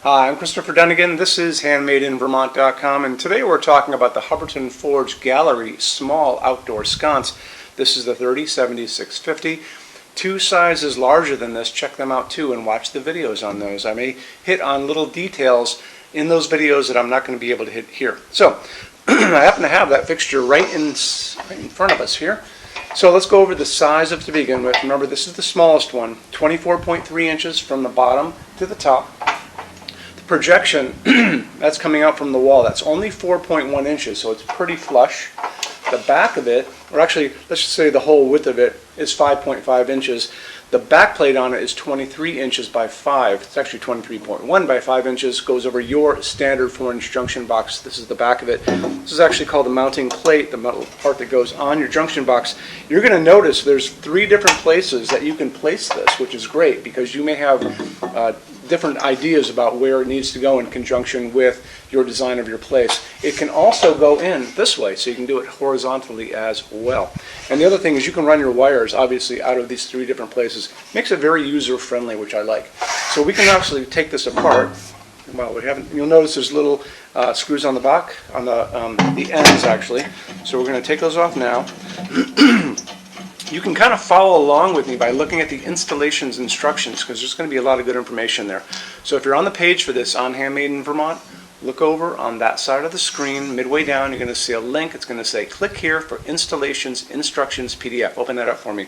Hi, I'm Christopher Dunnigan. This is HandmadeInVermont.com, and today we're talking about the Hubbardton Forge Gallery Small Outdoor Sconce. This is the 30-70-650. Two sizes larger than this. Check them out too and watch the videos on those. I may hit on little details in those videos that I'm not going to be able to hit here. So, I happen to have that fixture right in front of us here. So let's go over the size of it to begin with. Remember, this is the smallest one, 24.3 inches from the bottom to the top. Projection that's coming out from the wall, that's only 4.1 inches, so it's pretty flush. The back of it, or actually let's just say the whole width of it, is 5.5 inches. The back plate on it is 23 inches by 5. It's actually 23.1 by 5 inches. Goes over your standard 4-inch junction box. This is the back of it. This is actually called the mounting plate, the metal part that goes on your junction box. You're going to notice there's 3 different places that you can place this, which is great because you may have different ideas about where it needs to go in conjunction with your design of your place. It can also go in this way, so you can do it horizontally as well. And the other thing is you can run your wires, obviously, out of these 3 different places. Makes it very user-friendly, which I like. So we can actually take this apart. Well, we haven't. You'll notice there's little screws on the back, on the ends, actually. So we're going to take those off now. You can kind of follow along with me by looking at the installations instructions because there's going to be a lot of good information there. So if you're on the page for this on Handmade in Vermont, look over on that side of the screen. Midway down, you're going to see a link. It's going to say click here for installations instructions PDF. Open that up for me.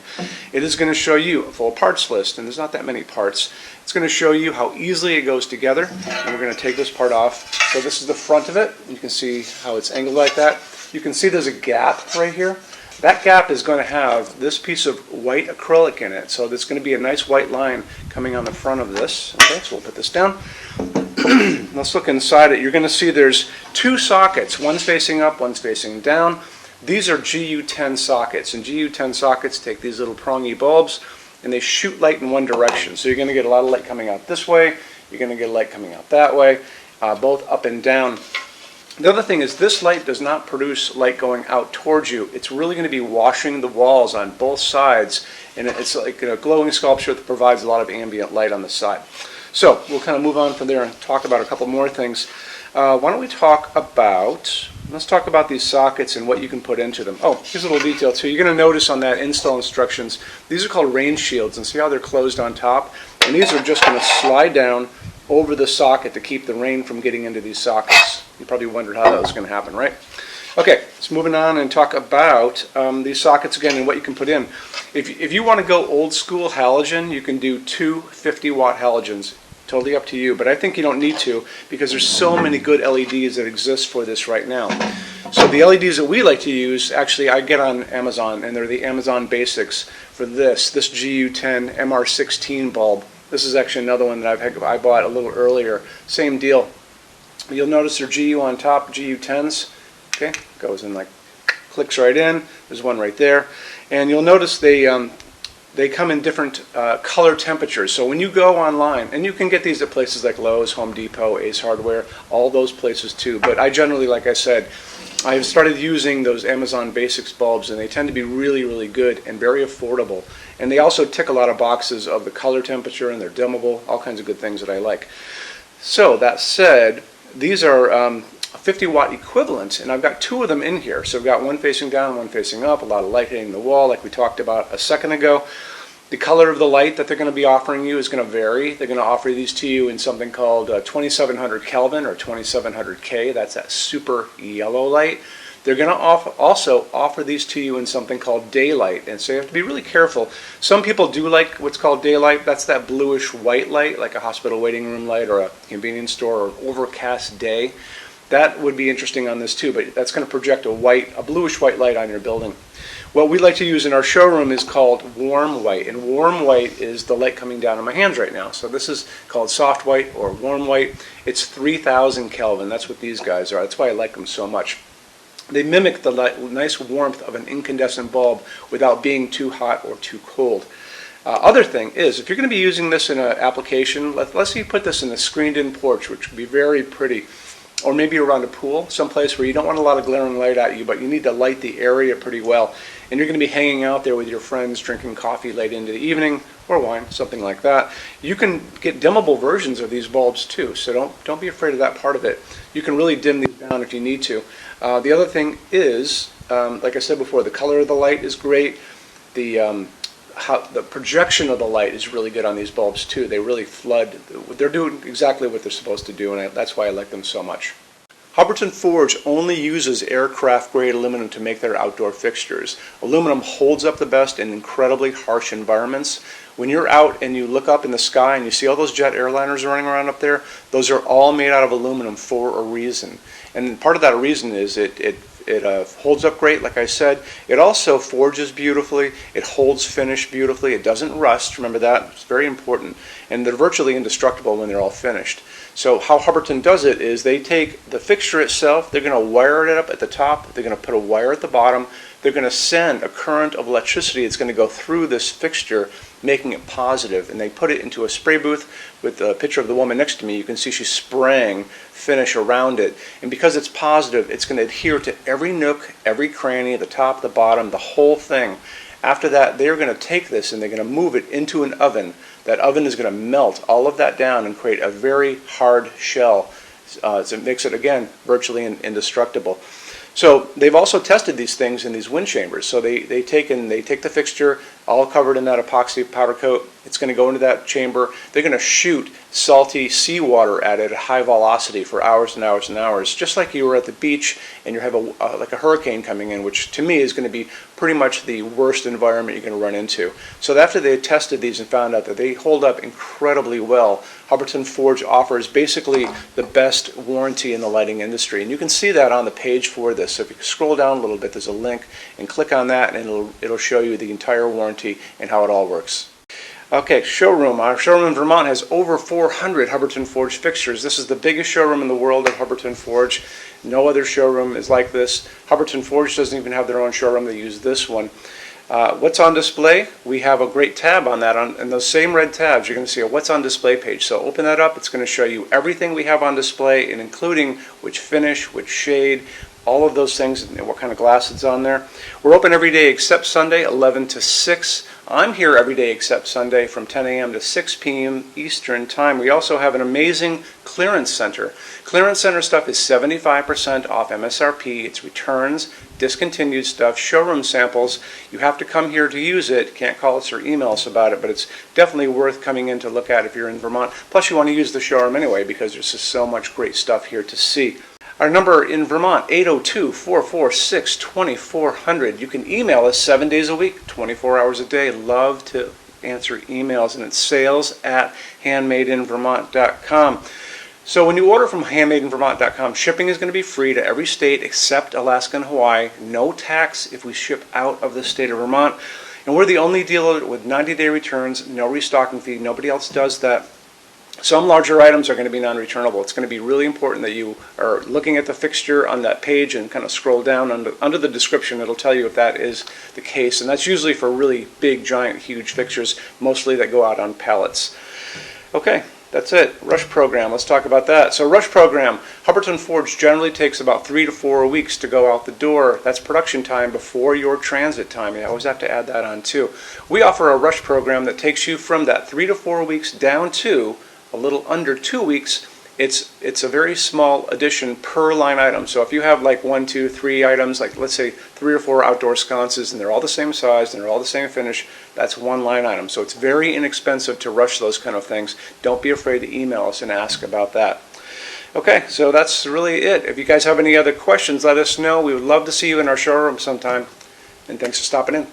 It is going to show you a full parts list, and there's not that many parts. It's going to show you how easily it goes together, and we're going to take this part off. So this is the front of it. You can see how it's angled like that. You can see there's a gap right here. That gap is going to have this piece of white acrylic in it, so there's going to be a nice white line coming on the front of this. Okay, so we'll put this down. Let's look inside it. You're going to see there's 2 sockets. One's facing up, one's facing down. These are GU10 sockets, and GU10 sockets take these little prongy bulbs, and they shoot light in one direction. So you're going to get a lot of light coming out this way. You're going to get light coming out that way, both up and down. The other thing is this light does not produce light going out towards you. It's really going to be washing the walls on both sides, and it's like a glowing sculpture that provides a lot of ambient light on the side. So we'll kind of move on from there and talk about a couple more things. Why don't we talk about, let's talk about these sockets and what you can put into them. Oh, here's a little detail too. You're going to notice on that install instructions, these are called rain shields, and see how they're closed on top? And these are just going to slide down over the socket to keep the rain from getting into these sockets. You probably wondered how that was going to happen, right? Okay, let's moving on and talk about these sockets again and what you can put in. If you want to go old school halogen, you can do 2 50-watt halogens. Totally up to you, but I think you don't need to because there's so many good LEDs that exist for this right now. So the LEDs that we like to use, actually I get on Amazon, and they're the Amazon Basics for this GU10 MR16 bulb. This is actually another one that I bought a little earlier. Same deal. You'll notice they're GU on top, GU10s. Okay, goes in like, clicks right in. There's one right there. And you'll notice they come in different color temperatures. So when you go online, and you can get these at places like Lowe's, Home Depot, Ace Hardware, all those places too. But I generally, like I said, I've started using those Amazon Basics bulbs, and they tend to be really, really good and very affordable. And they also tick a lot of boxes of the color temperature, and they're dimmable, all kinds of good things that I like. So that said, these are 50-watt equivalent, and I've got 2 of them in here. So I've got one facing down, one facing up, a lot of light hitting the wall like we talked about a second ago. The color of the light that they're going to be offering you is going to vary. They're going to offer these to you in something called 2700 Kelvin or 2700 K. That's that super yellow light. They're going to also offer these to you in something called daylight, and so you have to be really careful. Some people do like what's called daylight. That's that bluish white light, like a hospital waiting room light or a convenience store or overcast day. That would be interesting on this too, but that's going to project a bluish white light on your building. What we like to use in our showroom is called warm white, and warm white is the light coming down on my hands right now. So this is called soft white or warm white. It's 3000 Kelvin. That's what these guys are. That's why I like them so much. They mimic the nice warmth of an incandescent bulb without being too hot or too cold. Other thing is, if you're going to be using this in an application, let's say you put this in a screened-in porch, which would be very pretty, or maybe around a pool, someplace where you don't want a lot of glaring light at you, but you need to light the area pretty well. and you're going to be hanging out there with your friends drinking coffee late into the evening, or wine, something like that. You can get dimmable versions of these bulbs too, so don't be afraid of that part of it. You can really dim these down if you need to. The other thing is, like I said before, the color of the light is great. The projection of the light is really good on these bulbs too. They really flood. They're doing exactly what they're supposed to do, and that's why I like them so much. Hubbardton Forge only uses aircraft-grade aluminum to make their outdoor fixtures. Aluminum holds up the best in incredibly harsh environments. When you're out and you look up in the sky and you see all those jet airliners running around up there, those are all made out of aluminum for a reason. And part of that reason is it holds up great, like I said. It also forges beautifully. It holds finish beautifully. It doesn't rust. Remember that. It's very important. And they're virtually indestructible when they're all finished. So how Hubbardton does it is they take the fixture itself, they're going to wire it up at the top, they're going to put a wire at the bottom, they're going to send a current of electricity that's going to go through this fixture, making it positive, and they put it into a spray booth with a picture of the woman next to me. You can see she's spraying finish around it, and because it's positive, it's going to adhere to every nook, every cranny, the top, the bottom, the whole thing. After that, they're going to take this and they're going to move it into an oven. That oven is going to melt all of that down and create a very hard shell. So it makes it, again, virtually indestructible. So they've also tested these things in these wind chambers. So they take the fixture, all covered in that epoxy powder coat. It's going to go into that chamber. They're going to shoot salty seawater at it at high velocity for hours and hours and hours, just like you were at the beach and you have like a hurricane coming in, which to me is going to be pretty much the worst environment you're going to run into. So after they tested these and found out that they hold up incredibly well, Hubbardton Forge offers basically the best warranty in the lighting industry. And you can see that on the page for this. So if you scroll down a little bit, there's a link, and click on that and it'll show you the entire warranty and how it all works. Okay, showroom. Our showroom in Vermont has over 400 Hubbardton Forge fixtures. This is the biggest showroom in the world of Hubbardton Forge. No other showroom is like this. Hubbardton Forge doesn't even have their own showroom. They use this one. What's on display? We have a great tab on that. And those same red tabs, you're going to see a What's on Display page. So open that up. It's going to show you everything we have on display, and including which finish, which shade, all of those things, and what kind of glass it's on there. We're open every day except Sunday, 11 to 6. I'm here every day except Sunday from 10 a.m. to 6 p.m. Eastern Time. We also have an amazing clearance center. Clearance center stuff is 75% off MSRP. It's returns, discontinued stuff, showroom samples. You have to come here to use it. Can't call us or email us about it, but it's definitely worth coming in to look at if you're in Vermont. Plus, you want to use the showroom anyway because there's just so much great stuff here to see. Our number in Vermont, 802-446-2400. You can email us 7 days a week, 24 hours a day. Love to answer emails, and it's sales@HandmadeInVermont.com. So when you order from HandmadeInVermont.com, shipping is going to be free to every state except Alaska and Hawaii. No tax if we ship out of the state of Vermont. And we're the only dealer with 90-day returns, no restocking fee. Nobody else does that. Some larger items are going to be non-returnable. It's going to be really important that you are looking at the fixture on that page and kind of scroll down under the description. It'll tell you if that is the case. And that's usually for really big, giant, huge fixtures, mostly that go out on pallets. Okay, that's it. Rush program. Let's talk about that. So rush program, Hubbardton Forge generally takes about 3 to 4 weeks to go out the door. That's production time before your transit time. You always have to add that on too. We offer a rush program that takes you from that 3 to 4 weeks down to a little under 2 weeks. It's a very small addition per line item. So if you have like 1, 2, 3 items, like let's say 3 or 4 outdoor sconces, and they're all the same size and they're all the same finish, that's one line item. So it's very inexpensive to rush those kind of things. Don't be afraid to email us and ask about that. Okay, so that's really it. If you guys have any other questions, let us know. We would love to see you in our showroom sometime. And thanks for stopping in.